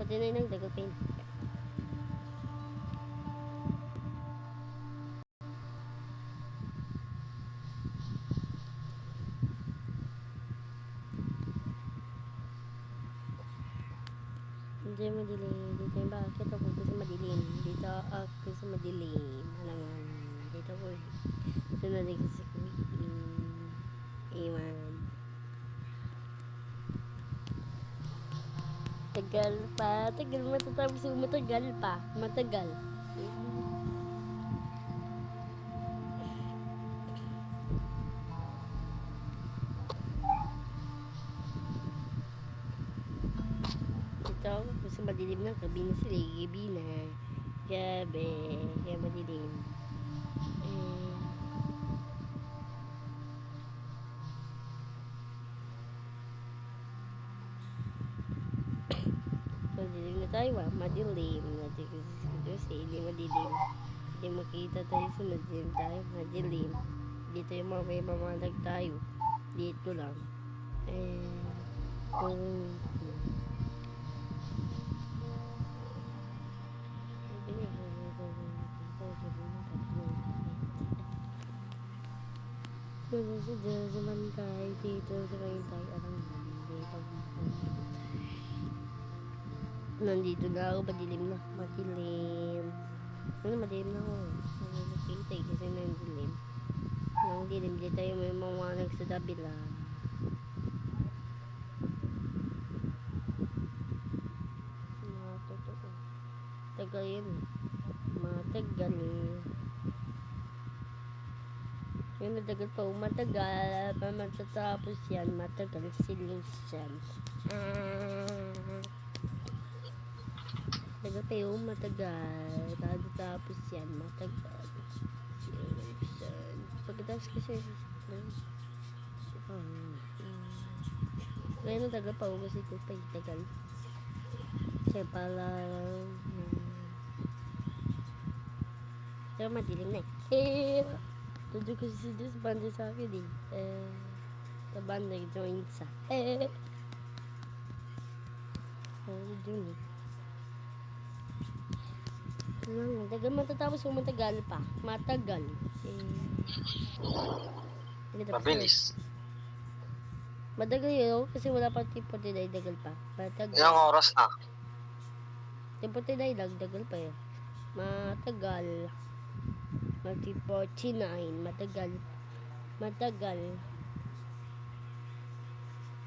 49 nagdagal pain. Hindi madilim. Dito yung bakit ako kasi madilim. Dito ako sa madilim. Alangan. Dito ko. Sunod kasi ko. Iwan. Tagal pa. Tagal matatapos yung matagal pa. Matagal. Dito ako kasi madilim na. Gabi na sila. Gabi na. Gabi. Kaya madilim. Madilim na tayo madilim. Kasi hindi madilim. Hindi makita tayo sa madilim tayo. Madilim. Dito yung may mamalag tayo. Dito lang. Kung zaman tayo dito sa kayo tayo nandito na ako, madilim na. Madilim na ako. Nakikita kasi nandilim. Nang dilim dito tayo may mawanag sa dabila. Totoo. Tagal yun. Matagal. Yung nadagal pa, matagal. Matatapos yan. Matagal solution. Tagal pa yung matagal. Tapos yan, matagal. Pagkatapos kasi kaya nang tagal pa ako kasi ito pa yung tagal. Kasi pala pero madilim na tudo kasi si Diyos banda sa akin sa banda join sa dun tagal matatapos kung matagal pa. Matagal. Mabilis. Matagal yun kasi wala pa tipo tinay dagal pa. Matagal. Ilang oras na? Tipo tinay dagal pa yun. Matagal. Tipo 49. Matagal.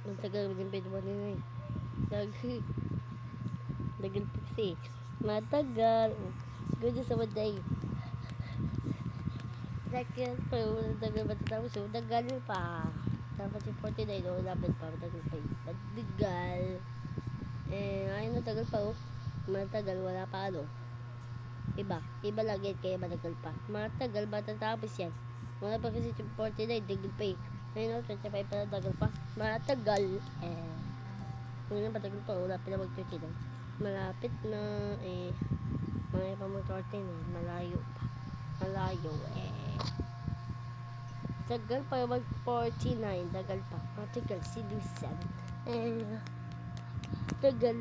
Matagal din pwede ba nila eh. Dagal pa kasi. Matagal. Ganda sa maday. Dagal pa. Dagal matatapos. Dagal pa. Dapat yung 49 o dapat pa. Matagal pa. Matagal. Ayun na tagal pa. Matagal. Wala pa ano. Iba lagi kaya matagal pa. Matagal matatapos yan. Wala pa kasi yung 49. Dagal pa eh. Ayun na 25 pa. Dagal pa. Matagal. Kung na matagal pa. Wala pa na mag-39. Malapit na mga pamag-14 malayo pa. Malayo tagal pa mag-49. Tagal pa. Matagal si Lucian. Tagal.